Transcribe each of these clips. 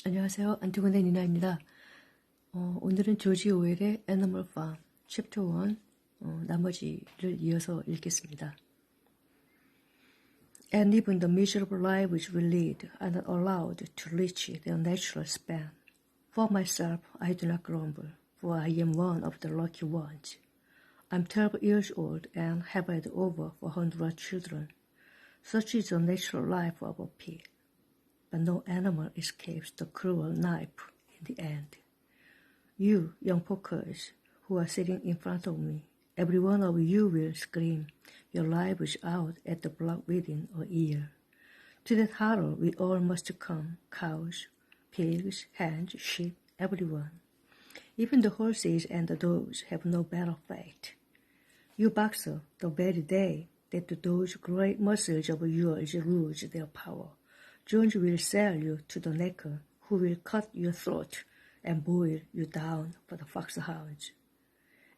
안녕하세요. 안티곤의 니나입니다. 오늘은 조지오웰의 Animal Farm, 챕터 1, 나머지를 이어서 읽겠습니다. And even the miserable lives we lead are not allowed to reach their natural span. For myself, I do not grumble, for I am one of the lucky ones. I'm 12 years old and have had over 400 children. Such is the natural life of a pig. But no animal escapes the cruel knife in the end. You, young pokers, who are sitting in front of me, every one of you will scream your lives out at the block within a year. To that horror we all must come, cows, pigs, hens, sheep, everyone. Even the horses and the dogs have no better fate. You boxer, the very day that those great muscles of yours lose their power, Jones will sell you to the knacker, who will cut your throat and boil you down for the foxhounds.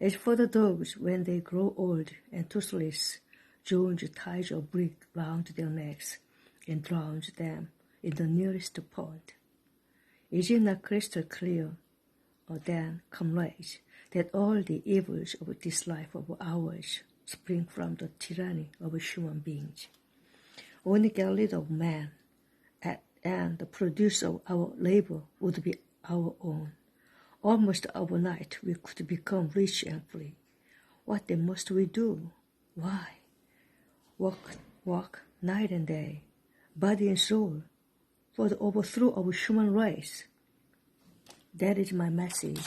As for the dogs, when they grow old and toothless, Jones ties a brick round their necks and drowns them in the nearest pond. Is it not crystal clear, then, comrades, that all the evils of this life of ours spring from the tyranny of human beings? Only get rid of man, and the produce of our labor would be our own. Almost overnight we could become rich and free. What then must we do? Why? Work night and day, body and soul, for the overthrow of human race. That is my message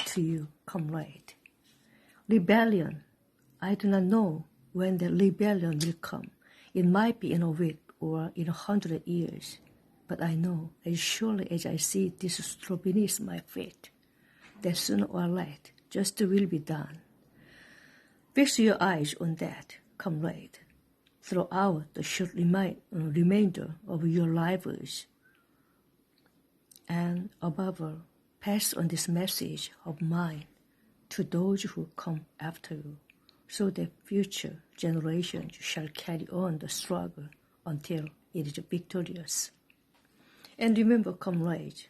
to you, comrade. Rebellion. I do not know when the rebellion will come. It might be in a week or in 100 years, but I know, as surely as I see this straw beneath my feet, that sooner or later justice will be done. Fix your eyes on that, comrade, throughout the short remainder of your lives, and above all, pass on this message of mine to those who come after you, so that future generations shall carry on the struggle until it is victorious. And remember, comrades,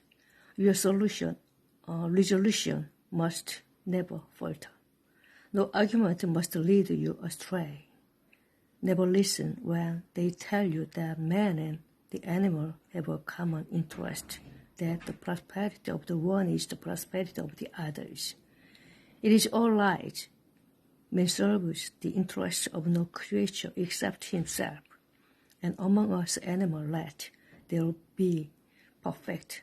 your resolution must never falter. No argument must lead you astray. Never listen when they tell you that man and the animal have a common interest, that the prosperity of the one is the prosperity of the others. It is all lies. Man serves the interests of no creature except himself. And among us animals there will be perfect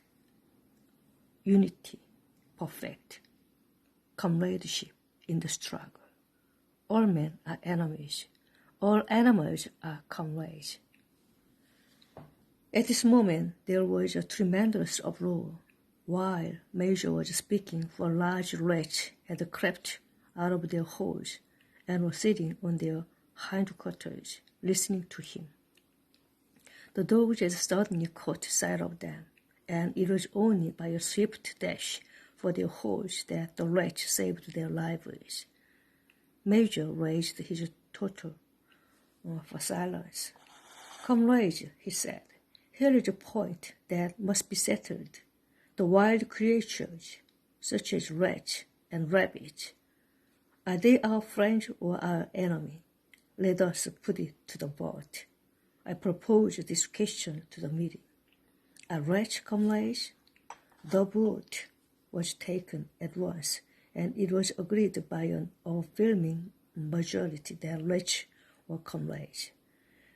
unity, perfect comradeship in the struggle. All men are enemies. All animals are comrades. At this moment, there was a tremendous uproar. While Major was speaking, for large rats had crept out of their holes and were sitting on their hindquarters, listening to him. The dogs had suddenly caught sight of them, and it was only by a swift dash for their holes that the rats saved their lives. Major raised his torture for silence. Comrades, he said, here is a point that must be settled. The wild creatures, such as rats and rabbits, are they our friends or our enemy? Let us put it to the vote. I propose this question to the meeting. Are rats comrades? The vote was taken at once, and it was agreed by an overwhelming majority that rats were comrades.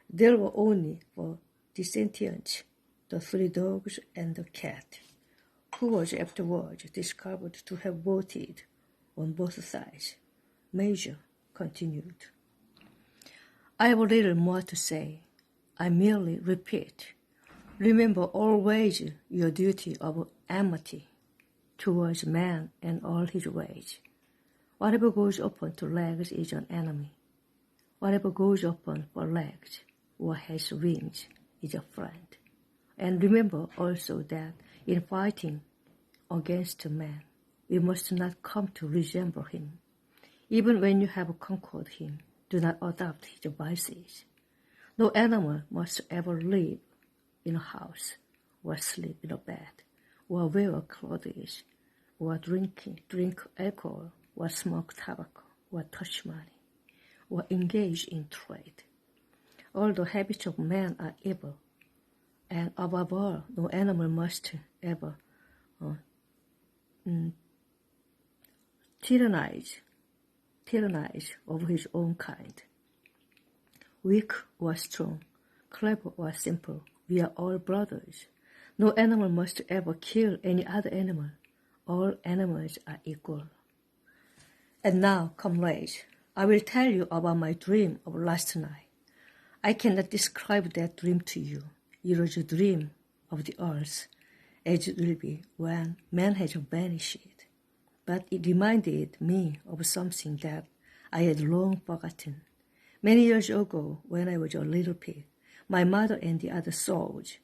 There were only 4 dissentients, the 3 dogs and the cat, who was afterwards discovered to have voted on both sides. Major continued. I have little more to say. I merely repeat, remember always your duty of amity towards man and all his ways. Whatever goes upon 2 legs is an enemy. Whatever goes upon 4 legs or has wings is a friend. And remember also that in fighting against man, we must not come to resemble him. Even when you have conquered him, do not adopt his vices. No animal must ever live in a house or sleep in a bed, or wear clothes, or drink alcohol, or smoke tobacco, or touch money, or engage in trade. All the habits of man are evil, and above all, no animal must ever tyrannize over his own kind. Weak or strong, clever or simple, we are all brothers. No animal must ever kill any other animal. All animals are equal. And now, comrades, I will tell you about my dream of last night. I cannot describe that dream to you. It was a dream of the earth, as it will be when man has vanished. But it reminded me of something that I had long forgotten. Many years ago, when I was a little pig, my mother and the other souls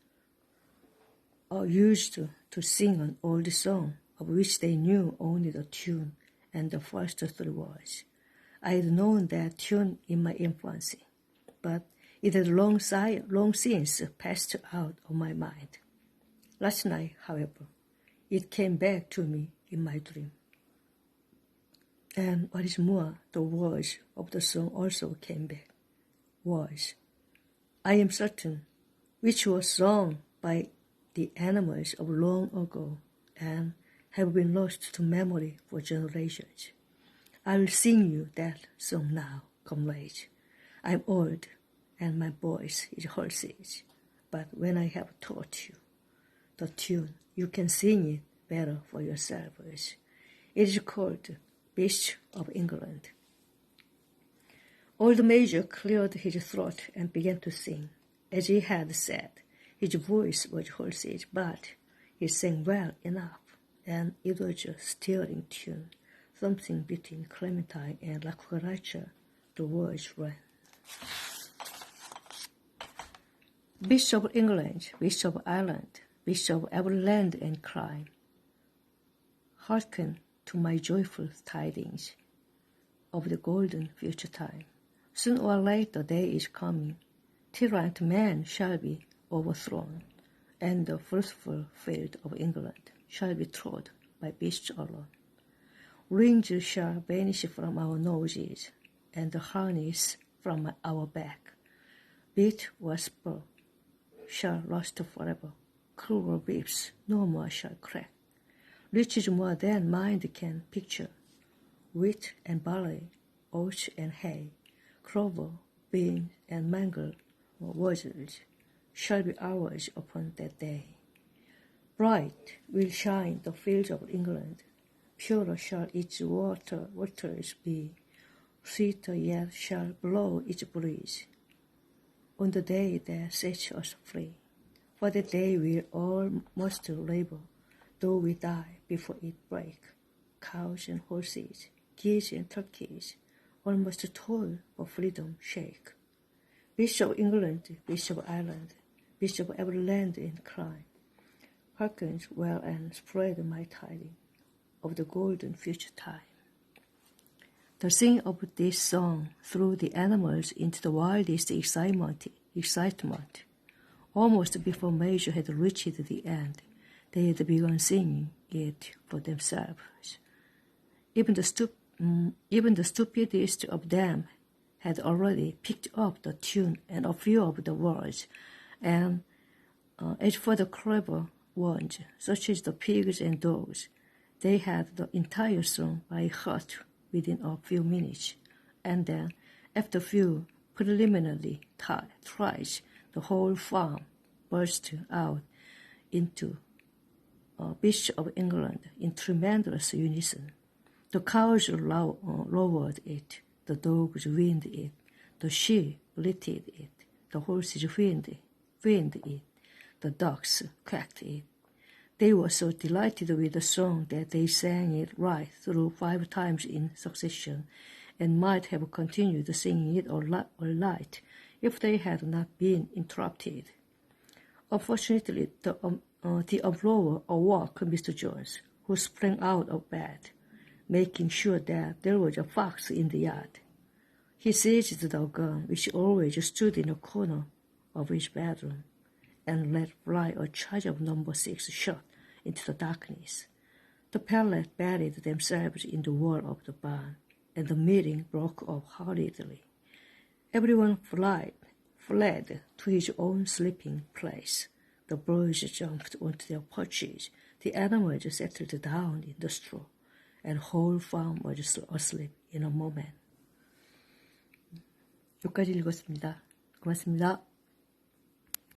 used to sing an old song of which they knew only the tune and the first three words. I had known that tune in my infancy, but it had long since passed out of my mind. Last night, however, it came back to me in my dream. And what is more, the words of the song also came back. Words, I am certain, which were sung by the animals of long ago and have been lost to memory for generations. I will sing you that song now, comrades. I'm old, and my voice is hoarse, but when I have taught you the tune, you can sing it better for yourselves. It is called Beast of England. Old Major cleared his throat and began to sing. As he had said, his voice was hoarse, but he sang well enough, and it was a stirring tune, something between Clementine and La Cucaracha. The words ran. Beasts of England, beasts of Ireland, beasts of every land and clime, hearken to my joyful tidings of the golden future time. Soon or late the day is coming, tyrant man shall be overthrown, and the fruitful field of England shall be trod by beasts alone. Rings shall vanish from our noses, and the harness from our back. Bit or spur shall last forever. Cruel whips no more shall crack. Riches more than mind can picture. Wheat and barley, oats and hay, clover, beans, and mangel wattles shall be ours upon that day. Bright will shine the fields of England, purer shall its waters be, sweeter yet shall blow its breeze, on the day that sets us free. For that day we all must labor, though we die before it break. Cows and horses, geese and turkeys, all must toil for freedom shake. Beasts of England, beasts of Ireland, beasts of every land and clime, hearken well and spread my tidings of the golden future time. The singing of this song threw the animals into the wildest excitement. Almost before Major had reached the end, they had begun singing it for themselves. Even the stupidest of them had already picked up the tune and a few of the words, and as for the clever ones, such as the pigs and dogs, they had the entire song by heart within a few minutes, and then, after a few preliminary tries, the whole farm burst out into Beasts of England in tremendous unison. The cows lowered it, the dogs whined it, the sheep bleated it, the horses whined it, the ducks quacked it. They were so delighted with the song that they sang it right through 5 times in succession, and might have continued singing it all night if they had not been interrupted. Unfortunately, the uproar awoke Mr. Jones, who sprang out of bed, making sure that there was a fox in the yard. He seized the gun, which always stood in a corner of his bedroom, and let fly a charge of number 6 shot into the darkness. The pellets buried themselves in the wall of the barn, and the meeting broke up hurriedly. Everyone fled to his own sleeping place. The boys jumped onto their perches. The animals settled down in the straw, and the whole farm was asleep in a moment. 여기까지 읽었습니다. 고맙습니다.